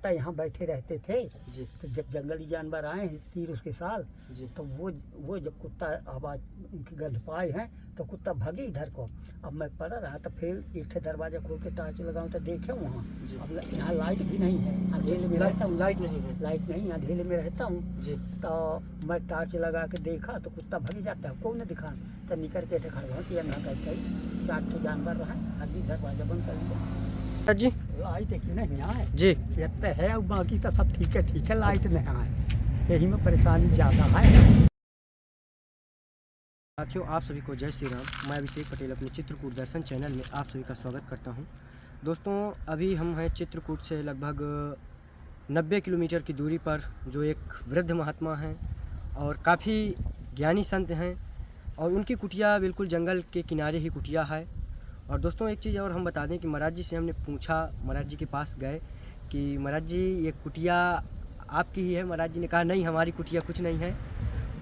कुत्ता यहाँ बैठे रहते थे जी। तो जब जंगली जानवर आए हैं 30 के साल जी। तो वो जब कुत्ता आवाज़ उनकी गंध पाए हैं तो कुत्ता भागे इधर को। अब मैं पड़ा रहा तो फिर एक दरवाज़ा खोल के टॉर्च लगाऊँ तो देखे वहाँ। अब यहाँ लाइट भी नहीं है, अंधेरे में रहता हूँ। लाइट नहीं है। लाइट नहीं, अंधेरे में रहता हूँ जी। तो मैं टॉर्च लगा के देखा तो कुत्ता भाग जाता है, कौन दिखा तो निकल के खड़ा हुआ कि ना करके 4 जानवर रहा, अभी दरवाजा बंद कर दिया। जी लाइट कि नहीं आए जी इतना है, और बाकी तो सब ठीक है, लाइट नहीं आए, यही में परेशानी ज़्यादा है। साथियों, आप सभी को जय श्री राम। मैं अभिषेक पटेल अपने चित्रकूट दर्शन चैनल में आप सभी का स्वागत करता हूं। दोस्तों, अभी हम हैं चित्रकूट से लगभग 90 किलोमीटर की दूरी पर, जो एक वृद्ध महात्मा हैं और काफ़ी ज्ञानी संत हैं, और उनकी कुटिया बिल्कुल जंगल के किनारे ही कुटिया है। और दोस्तों, एक चीज़ और हम बता दें कि महाराज जी से हमने पूछा, महाराज जी के पास गए कि महाराज जी ये कुटिया आपकी ही है? महाराज जी ने कहा नहीं, हमारी कुटिया कुछ नहीं है।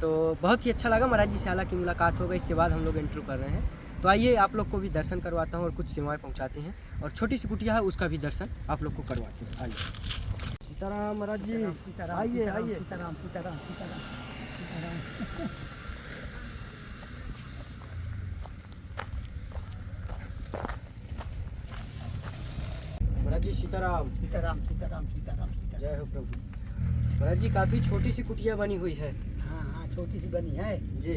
तो बहुत ही अच्छा लगा महाराज जी से हालांकि मुलाकात हो गई। इसके बाद हम लोग इंटरव्यू कर रहे हैं, तो आइए आप लोग को भी दर्शन करवाता हूँ और कुछ सेवाएं पहुँचाते हैं, और छोटी सी कुटिया है उसका भी दर्शन आप लोग को करवाते हैं। आइए। सीताराम महाराज जी, आइए आइए। सीताराम सीताराम सीताराम सीताराम। महाराज जी सीताराम। सीताराम सीताराम सीताराम सीताराम। जय हो प्रभु। महाराज जी, काफ़ी छोटी सी कुटिया बनी हुई है। हाँ हाँ, छोटी सी बनी है जी।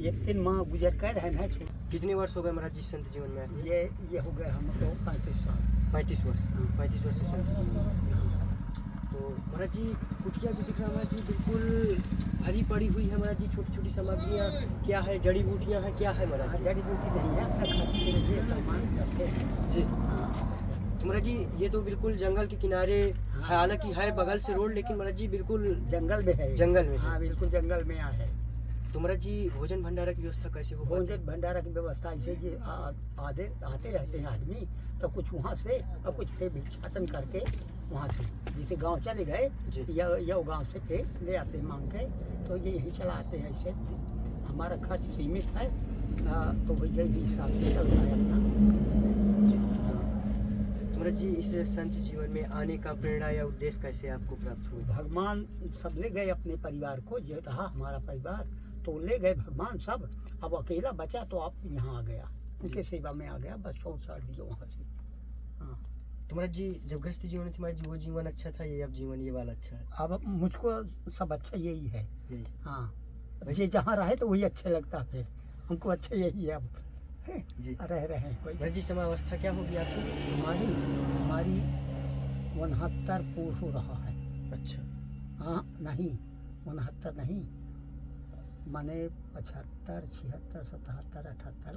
एक 3 माह गुजर कर है। कितने वर्ष हो गए महाराज जी संत जीवन में? ये हो गए हमको 35 साल। 35 वर्ष। हाँ। 35 वर्ष से संत जीवन में। तो महाराज जी, कुटिया जो दिख रहा है महाराज जी, बिल्कुल भरी पड़ी हुई है महाराज जी। छोटी छोटी सामग्रियाँ क्या है, जड़ी बूटियाँ हैं, क्या है महाराज जी? जड़ी बूटी नहीं है, अपना खाने के लिए सामान रखते हैं। जी। तो महाराज जी, ये तो बिल्कुल जंगल के किनारे है, हालांकि है बगल से रोड, लेकिन महाराज जी बिल्कुल जंगल में है। जंगल में है। हाँ, बिल्कुल जंगल में है। तो महाराज जी, भोजन भंडारा की व्यवस्था कैसे हो? भोजन भंडारा की व्यवस्था ऐसे कि आते रहते हैं आदमी, तो कुछ वहाँ से और कुछ फिर भिक्षाटन करके वहाँ से, जैसे गांव चले गए या गांव से फिर ले आते हैं मांग के, तो ये यही चलाते हैं। ऐसे हमारा खर्च सीमित है, तो वही यही हिसाब से चलता है अपना। महाराज जी, इस संत जीवन में आने का प्रेरणा या उद्देश्य कैसे आपको प्राप्त हुआ? भगवान सब ले गए अपने परिवार को, जो रहा हमारा परिवार तो ले गए भगवान सब। अब अकेला बचा तो आप यहाँ आ गया, उनके सेवा में आ गया, बस 100 साल दिया वहाँ से। हाँ। तो महाराज जी, जब गृहस्थ जीवन थी महाराज जी, वो जीवन अच्छा था, ये अब जीवन ये वाला अच्छा है? अब मुझको सब अच्छा यही है। यही। हाँ, ये जहाँ रहे तो वही अच्छा लगता, फिर हमको अच्छा यही है अब जी। रह रहे हैं। महाराज जी, समावस्था क्या होगी आपकी? हमारी 69 पूर्ण हो रहा है। अच्छा। हाँ नहीं, 69 नहीं, माने 75, 76, 77, 78,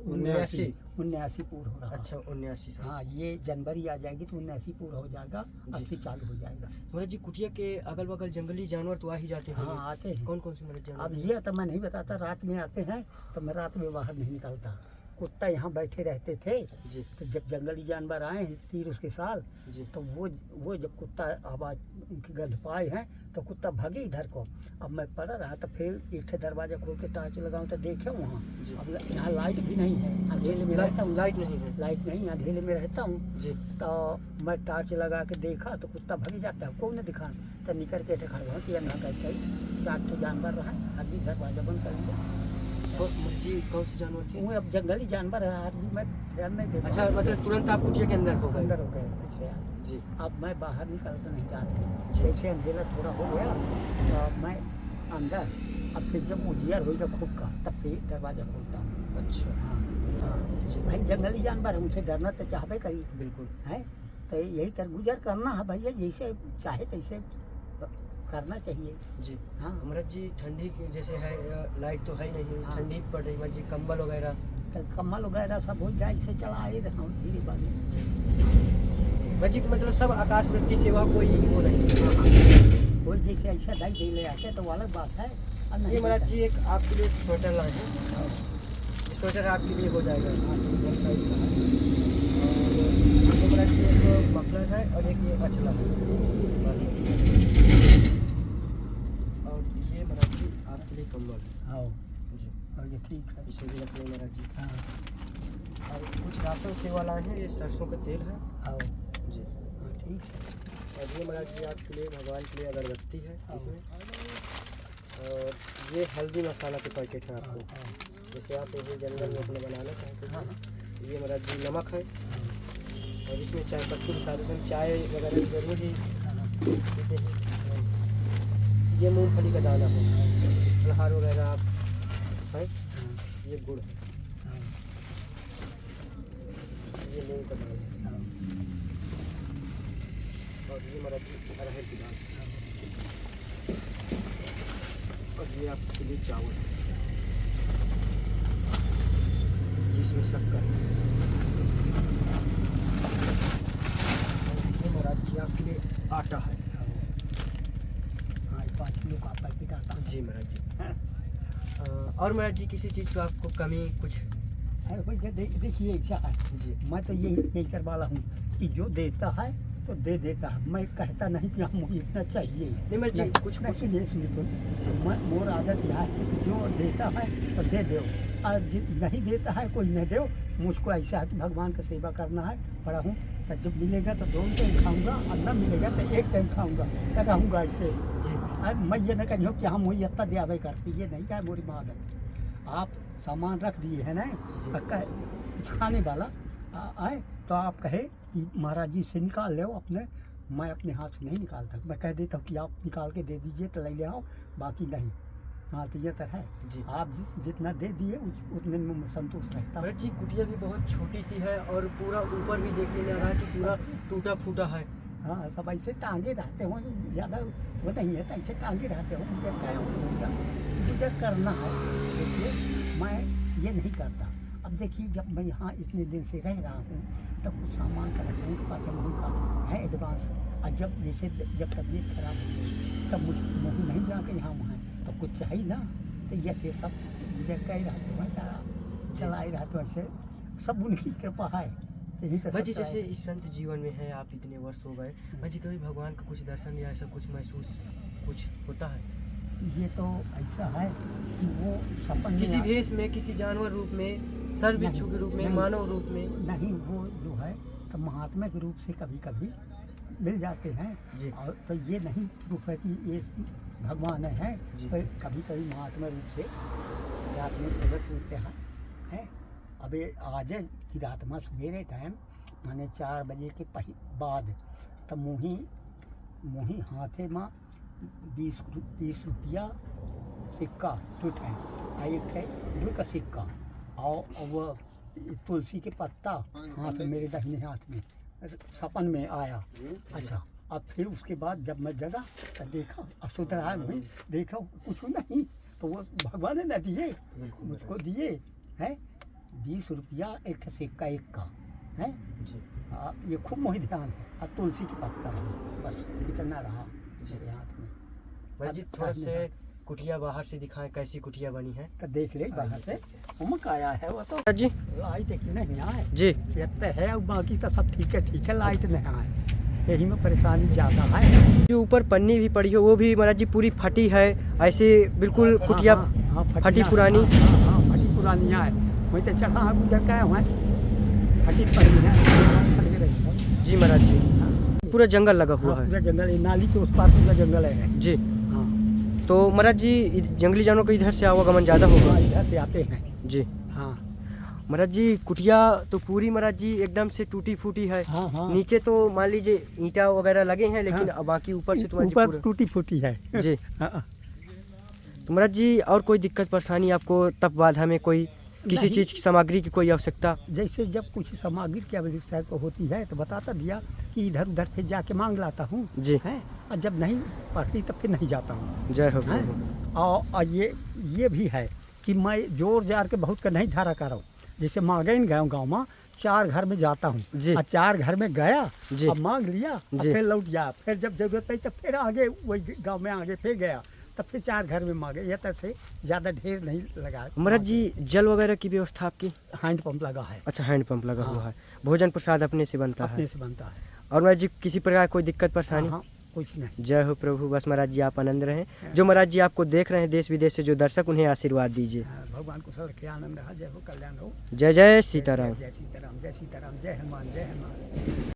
79 पूर्ण हो रहा है। अच्छा, 79 साल। हाँ, ये जनवरी आ जाएगी तो 79 पूरा हो जाएगा, 80 चालू हो जाएगा। महाराज जी, कुटिया के अगल बगल जंगली जानवर तो आ ही जाते हैं? हाँ, आते हैं। कौन कौन से महाराज जानवर? अब ये तो मैं नहीं बताता, रात में आते हैं तो मैं रात में बाहर नहीं निकलता। कुत्ता यहाँ बैठे रहते थे जी। तो जब जंगली जानवर आए हैं 30 के साल जी। तो वो जब कुत्ता आवाज़ उनकी गंध पाए हैं तो कुत्ता भागे इधर को। अब मैं पड़ा रहा तो फिर एक दरवाज़ा खोल के टॉर्च लगाऊँ तो देखे वहाँ। अब यहाँ लाइट भी नहीं है, अंधेरे में रहता हूँ। लाइट नहीं है। लाइट नहीं, अंधेरे में रहता हूँ जी। तो मैं टॉर्च लगा के देखा तो कुत्ता भाग जाता है, कौन दिखा तो निकल के खड़ा हुआ कि ना करके 4 जानवर रहा, अभी दरवाजा बंद कर दिया। जी, कौन से जानवर थे? वो अब जंगली जानवर है, आज भी मैं ध्यान नहीं देता। अच्छा, मतलब तुरंत आप कुटिया के अंदर हो गए? अंदर हो गए इससे। जी। अब मैं बाहर निकलता नहीं चाहती, जैसे अंधेरा थोड़ा हो गया तो मैं अंदर, अब फिर जब उजियार हो जब खुद का तब फिर दरवाजा खोलता हूँ। अच्छा। हाँ भाई, जंगली जानवर हमसे डरना तो चाहबे करी। बिल्कुल है तो यही तर गुजर करना है भैया, जैसे चाहे तैसे करना चाहिए। जी। हाँ। महाराज जी, ठंडी की जैसे है, लाइट तो है ही नहीं। हाँ। ठंडी पड़ रही महाराज जी, कंबल वगैरह? तो कम्बल वगैरह सब हो जाए, इसे चला ही रहा हूँ धीरे बारी। महाराज जी, मतलब सब आकाश वृत्ति सेवा कोई वो नहीं? कोई जैसे ऐसा ढाई दे ले आके तो अलग बात है। ये महाराज जी, एक आपके लिए स्वेटर लाए हैं। ये स्वेटर आपके लिए हो जाएगा, एक साइज का है। और महाराज जी, एक मफलर है और एक ये अचला है। आपके लिए कंबल है। हाँ जी। और ये ठीक है, इसे भी रख लो महाराज जी। हाँ। और कुछ राशन सेवा लाए हैं, ये सरसों का तेल है। हाँ जी। हाँ, ठीक है। और ये महाराज जी आपके लिए भगवान के लिए अगरबत्ती है इसमें, और ये हल्दी मसाला के पैकेट है आपको, जैसे आप यही जंगल में अपने बनाना चाहते हैं। ये महाराज जी नमक है, और इसमें चाय पत्ती के साथ इसमें चाय वगैरह जरूर ही पीते हैं। ये मूंगफली का दाना है, फलहार वगैरह आप है। ये गुड़ है, ये मूंग का दाना है, और ये महाराज जी अरहर की दाल, और ये आपके लिए चावल, जिसमें शक्कर, ये महाराज जी आपके लिए आटा है। 5 किलो का पैकेट आता जी महाराज जी। और महाराज जी किसी चीज़ का आपको कमी कुछ है भाई। देखिए क्या है जी, मैं तो यही कर वाला हूँ कि जो देता है तो दे देता है। मैं कहता नहीं कि हम मुझे इतना चाहिए। नहीं महाराज जी कुछ सुनिए तो मोर आदत यह है कि जो देता है तो दे दो, और नहीं देता है कोई नहीं दो। मुझको ऐसा है कि भगवान का सेवा करना है, पढ़ा हूँ तो जब मिलेगा तो 2 टाइम खाऊंगा, और न मिलेगा तो 1 टाइम खाऊंगा, तो रहूँगा ऐसे जी। मैं ये न कही कि हम मुझे इतना दिया करती, ये नहीं क्या मोरी आदत। आप सामान रख दिए है ना, खाने वाला आए तो आप कहे कि महाराज जी से निकाल ले अपने, मैं अपने हाथ से नहीं निकालता। मैं कह देता हूँ कि आप निकाल के दे दीजिए तो ले ले आओ, बाकी नहीं। हाँ तो ये तो है जी। आप जितना दे दिए उतने में संतोष रहता है। महाराज जी कुटिया भी बहुत छोटी सी है, और पूरा ऊपर भी देखने में आ रहा है कि पूरा टूटा फूटा है। हाँ सब ऐसे टांगे रहते हो, ज़्यादा वो नहीं है तो ऐसे टांगे रहते हो। मुझे क्या होगा, मुझे करना है। देखिए मैं ये नहीं करता। अब देखिए जब मैं यहाँ इतने दिन से रह रहा हूँ तब कुछ सामान का रखने का का है एडवांस, और जब जैसे जब तबीयत खराब हो गई तब मुझे नहीं जाकर यहाँ वहाँ तो कुछ चाहिए ना, तो ऐसे सब मुझे कह रहा तो मैं चला ही रहा तो ऐसे सब उनकी कृपा है। भाई जी जैसे इस संत जीवन में है आप इतने वर्ष हो गए, भाई जी कभी भगवान का कुछ दर्शन या ऐसा कुछ महसूस कुछ होता है? ये तो ऐसा है कि वो सपन किसी भेष में, किसी जानवर रूप में, सर बिच्छू के रूप में, मानव रूप में? नहीं, वो जो है तो महात्मा के रूप से कभी कभी मिल जाते हैं जी। और तो ये नहीं प्रूफ है कि ये भगवान है तो कभी कभी महात्मा रूप से रात में प्रकट होते हैं। अब आज की रात में सवेरे टाइम मैंने 4 बजे के बाद तब मुही हाथे में 20 रुपया सिक्का टूट है, एक है 2 का सिक्का, और वो तुलसी के पत्ता हाथ में, मेरे दाहिने हाथ में सपन में आया। अच्छा अब फिर उसके बाद जब मैं जगा तो देखा असुतरा में देखा कुछ नहीं, तो वो भगवान ने दिए मुझको दिए हैं 20 रुपया एक सिक्का एक का है। ये खूब मोहि ध्यान है, और तुलसी के पत्ता रहा, बस इतना रहा मेरे हाथ में। भाई जी थोड़ा से कुटिया बाहर से दिखाएं, कैसी कुटिया बनी है तो देख ले बाहर से। उमक आया है वो तो जी, लाइट नहीं आए जी इतना है, और बाकी तो सब ठीक है, लाइट नहीं आए, यही में परेशानी ज़्यादा है। जो ऊपर पन्नी भी पड़ी है वो भी महाराज जी पूरी फटी है, ऐसे बिल्कुल कुटिया फटी पुरानी। फटी पुरानी है, वही तो चढ़ा है गुजर का है, फटी पड़ी है। जी महाराज जी पूरा जंगल लगा हुआ है, पूरा जंगल है, नाली के उस पार पूरा जंगल है जी। हाँ तो महाराज जी जंगली जानवरों का इधर से आवागमन ज़्यादा होगा? इधर से आते हैं जी। हाँ महाराज जी कुटिया तो पूरी महाराज जी एकदम से टूटी फूटी है। हाँ। नीचे तो मान लीजिए ईंटा वगैरह लगे हैं, लेकिन बाकी ऊपर से तो ऊपर टूटी फूटी है जी। तो महाराज जी और कोई दिक्कत परेशानी आपको तप बाधा में, कोई किसी चीज़ की सामग्री की कोई आवश्यकता? जैसे जब कुछ सामग्री की आवश्यकता होती है तो बताता दिया कि इधर उधर फिर जाके मांग लाता हूँ जी है, और जब नहीं पड़ती तब फिर नहीं जाता हूँ। जय हो। और ये भी है कि मैं जोर जार के बहुत का नहीं धारा कर रहा हूँ। जैसे मांगे गया गाँव में 4 घर में जाता हूँ, और 4 घर में गया अब मांग लिया, फिर लौट गया, फिर जब जरूरत पड़ी तो फिर आगे वही गाँव में आगे फिर गया, तब फिर 4 घर में मांगे। यह तरह से ज़्यादा ढेर नहीं लगा। महाराज जी जल वगैरह की व्यवस्था आपकी? हैंड पंप लगा है। अच्छा हैंड पंप लगा हुआ है, भोजन प्रसाद अपने से बनता है? अपने से बनता है। और महाराज जी किसी प्रकार कोई दिक्कत परेशानी? हाँ, कुछ नहीं। जय हो प्रभु, बस महाराज जी आप आनंद रहें। जो महाराज जी आपको देख रहे हैं देश विदेश से जो दर्शक, उन्हें आशीर्वाद दीजिए। भगवान को सब रखे, आनंद रहा, जय हो, कल्याण हो। जय जय सीताराम। जय सीताराम, जय सीताराम, जय हनुमान, जय हनुमान।